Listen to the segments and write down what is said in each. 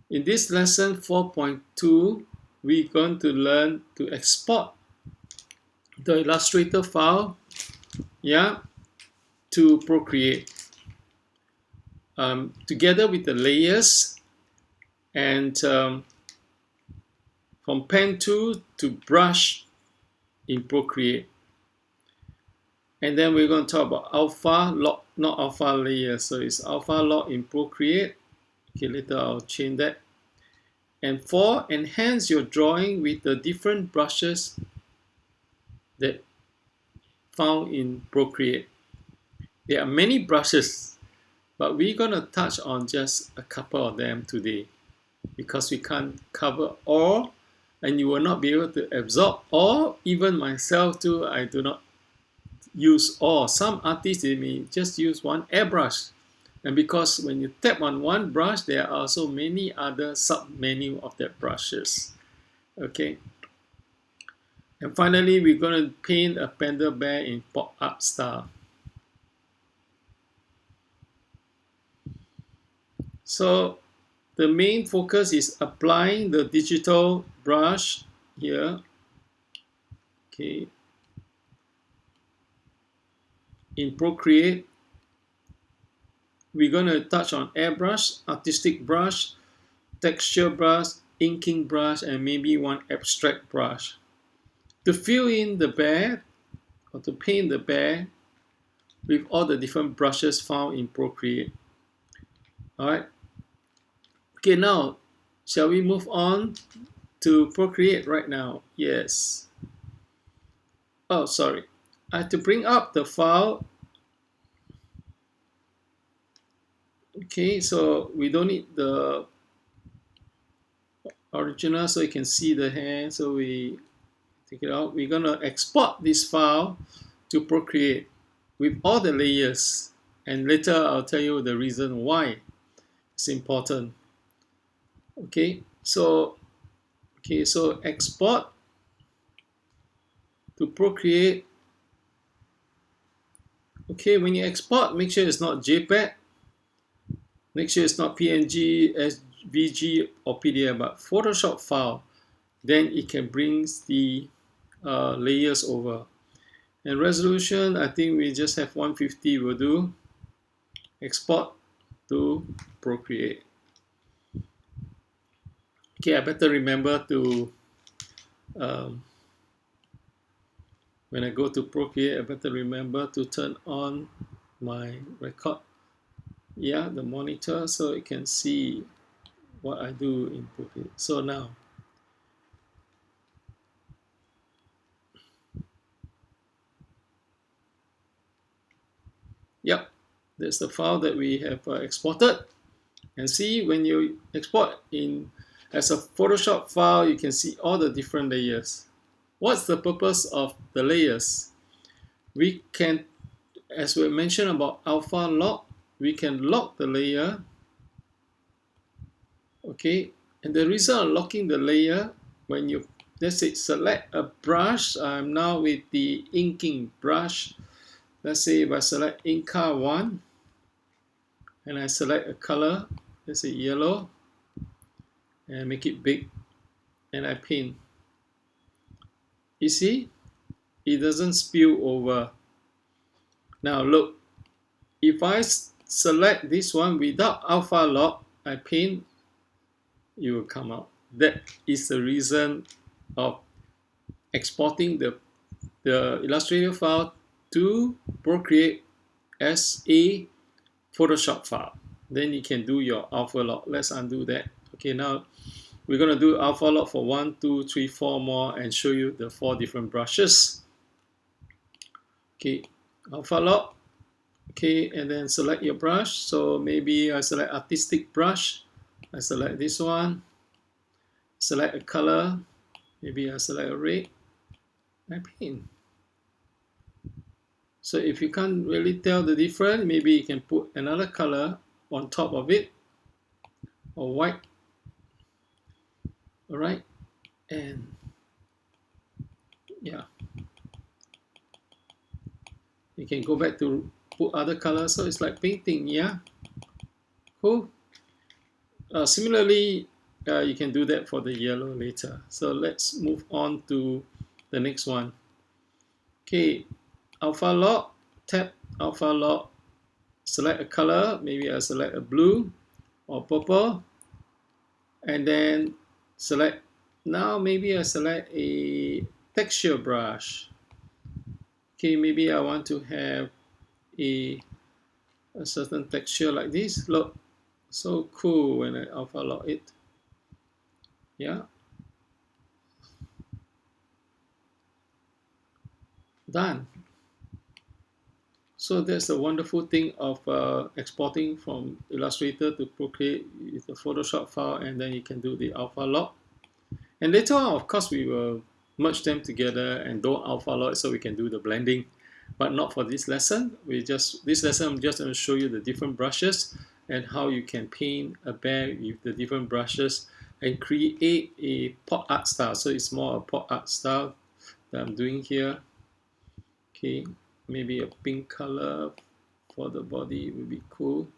In this lesson 4.2, we're going to learn to export the Illustrator file, to Procreate, together with the layers, and from pen tool to brush in Procreate. And then we're going to talk about alpha lock, not alpha layer. So it's alpha lock in Procreate. Okay, later I'll change that. And 4, enhance your drawing with the different brushes that found in Procreate. There are many brushes, but we're going to touch on just a couple of them today because we can't cover all, and you will not be able to absorb all. Even myself too, I do not use all. Some artists, they may just use one airbrush. And because when you tap on one brush, there are also many other sub-menu of that brushes. Okay. And finally, we're going to paint a panda bear in pop art style. So the main focus is applying the digital brush here. Okay. In Procreate, we're going to touch on airbrush, artistic brush, texture brush, inking brush, and maybe one abstract brush. To fill in the bear, or to paint the bear with all the different brushes found in Procreate. Alright. Okay, now, shall we move on to Procreate right now? Yes. Oh, sorry. I have to bring up the file. Okay, so we don't need the original so you can see the hand. So we take it out. We're going to export this file to Procreate with all the layers. And later I'll tell you the reason why it's important. Okay, so export to Procreate. Okay, when you export, make sure it's not JPEG. Make sure it's not PNG, SVG, or PDF, but Photoshop file. Then it can bring the layers over. And resolution, I think we just have 150 will do. Export to Procreate. Okay, I better remember to, when I go to Procreate, I better remember to turn on my record, the monitor, so you can see what I do in Procreate. So now, that's the file that we have exported. And see, when you export in as a Photoshop file, you can see all the different layers. What's the purpose of the layers? We can, as we mentioned about alpha lock, we can lock the layer. Okay, and the reason of locking the layer, when you, let's say, select a brush, I'm now with the inking brush. Let's say if I select Inka 1 and I select a color, let's say yellow, and make it big, and I paint. You see, it doesn't spill over. Now look, if I select this one without alpha lock, I paint, it will come out. That is the reason of exporting the Illustrator file to Procreate as a Photoshop file. Then you can do your alpha lock. Let's undo that. Okay, now we're going to do alpha lock for 1, 2, 3, 4 more and show you the 4 different brushes. Okay, alpha lock. Okay, and then select your brush. So maybe I select artistic brush. I select this one. Select a color. Maybe I select a red. I paint. So if you can't really tell the difference, maybe you can put another color on top of it, or white. All right, and yeah, you can go back to put other colors. So it's like painting, yeah. Cool. Similarly, you can do that for the yellow later. So let's move on to the next one. Okay, alpha lock, tap alpha lock, select a color, maybe I select a blue or purple, and then select, now maybe I select a texture brush. Okay, maybe I want to have a certain texture like this. Look, so cool when I alpha lock it. Yeah, done. So that's the wonderful thing of exporting from Illustrator to Procreate with the Photoshop file, and then you can do the alpha lock. And later on, of course, we will merge them together and don't alpha lock so we can do the blending. But not for this lesson. This lesson I'm just going to show you the different brushes and how you can paint a bear with the different brushes and create a pop art style. So it's more a pop art style that I'm doing here. Okay, maybe a pink color for the body would be cool.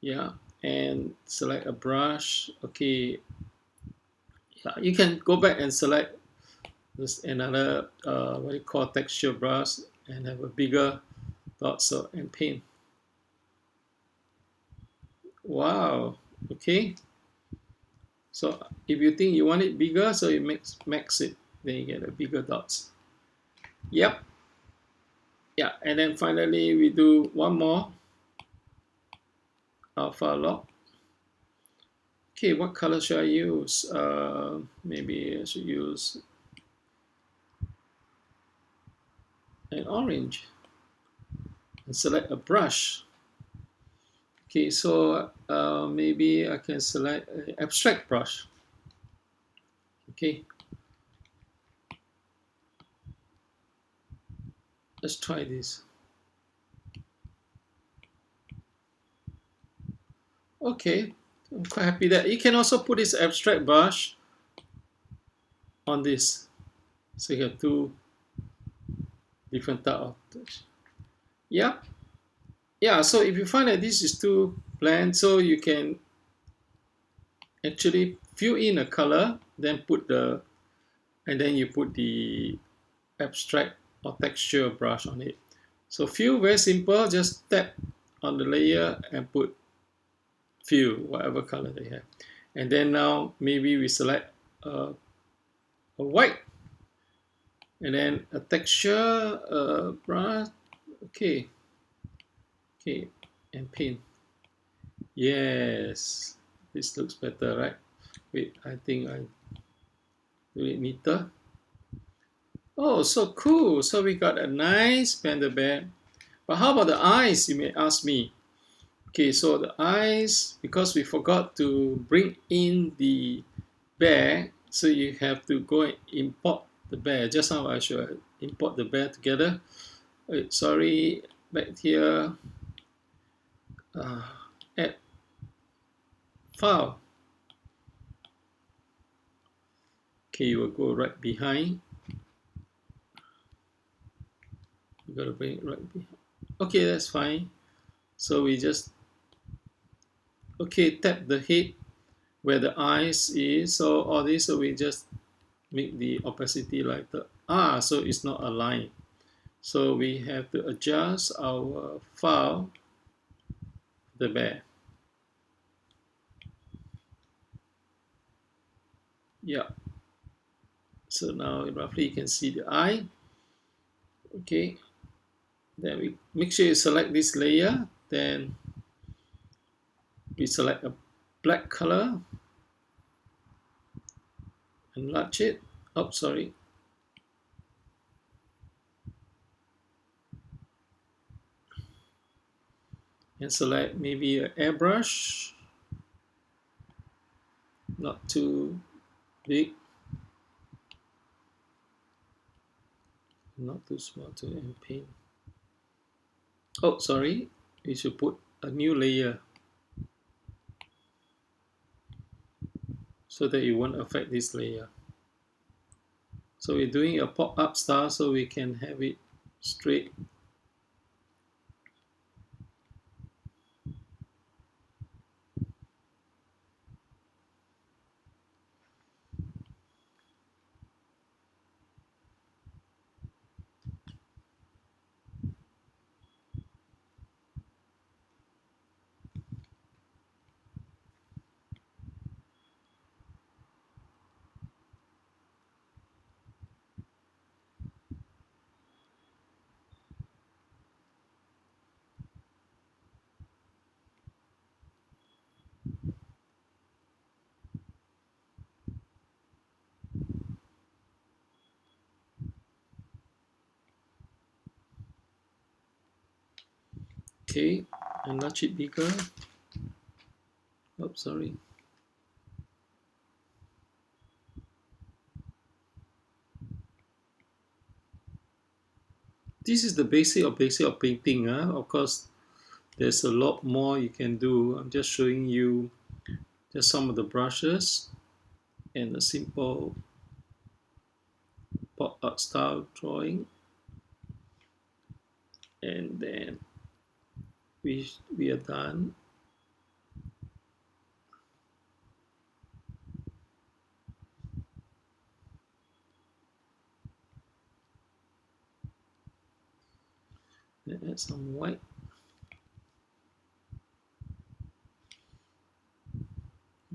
Yeah, and select a brush. Okay, yeah, you can go back and select this another what you call texture brush and have a bigger dot, so and paint. Wow. Okay, so if you think you want it bigger, so you max it, then you get a bigger dots. Yep. Yeah, and then finally we do one more alpha lock. Okay, what color should I use? Maybe I should use an orange and select a brush. Okay, so maybe I can select an abstract brush. Okay, let's try this. Okay, I'm quite happy that you can also put this abstract brush on this. So you have two different type of touch. Yeah, yeah. So if you find that this is too bland, so you can actually fill in a color, then and then you put the abstract or texture brush on it. So fill, very simple, just tap on the layer and put fill, whatever color they have. And then now maybe we select a white and then a texture brush. Okay, okay, and paint. Yes, this looks better, right? Wait, I think I do it neater. Oh, so cool. So we got a nice panda bear. But how about the eyes, you may ask me? Okay, so the eyes, because we forgot to bring in the bear, so you have to go and import the bear. Just now I should import the bear together. Wait, sorry, back here. Add file. Okay, you will go right behind. You gotta bring it right behind. Okay, that's fine. So we just tap the head where the eyes is. So all this, so we just make the opacity lighter. So it's not aligned. So we have to adjust our file, the bear. Yeah. So now roughly you can see the eye. Okay. Then we make sure you select this layer. Then we select a black color. Enlarge it. Oh, sorry. And select maybe an airbrush. Not too big. Not too small to and paint. Oh, sorry. We should put a new layer so that it won't affect this layer. So we're doing a pop-up style so we can have it straight. Okay, enlarge it bigger. Oops, sorry. This is the basic of painting. Of course, there's a lot more you can do. I'm just showing you just some of the brushes and a simple pop art style drawing. And then we are done. Then add some white.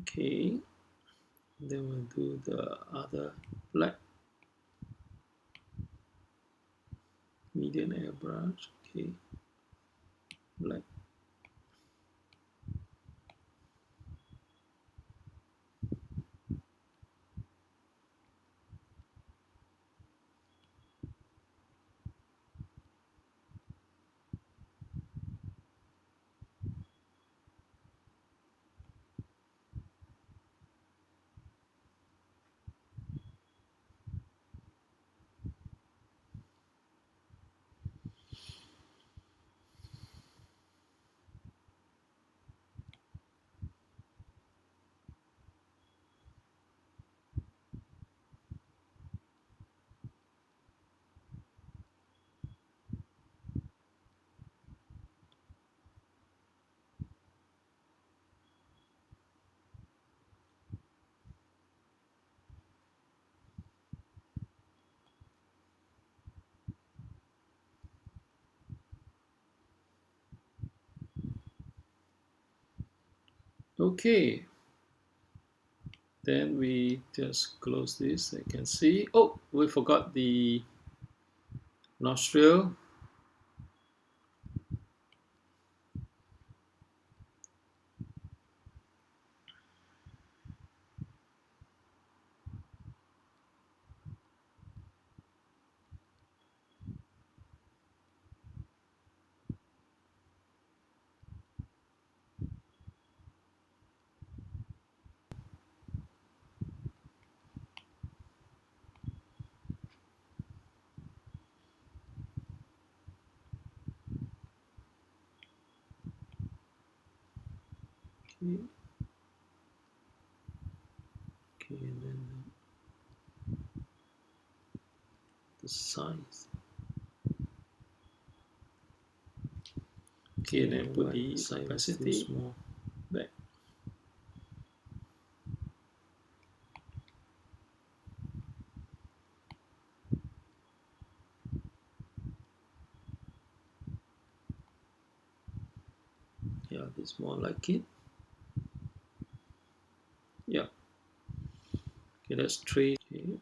Okay. Then we'll do the other black medium airbrush. Okay. Black. Okay. Then we just close this. I can see. Oh, we forgot the nostril. Okay. Okay, and then the size. Okay, and then put the opacity back. Yeah, this more like it. Yeah. Okay, let's trace. Okay.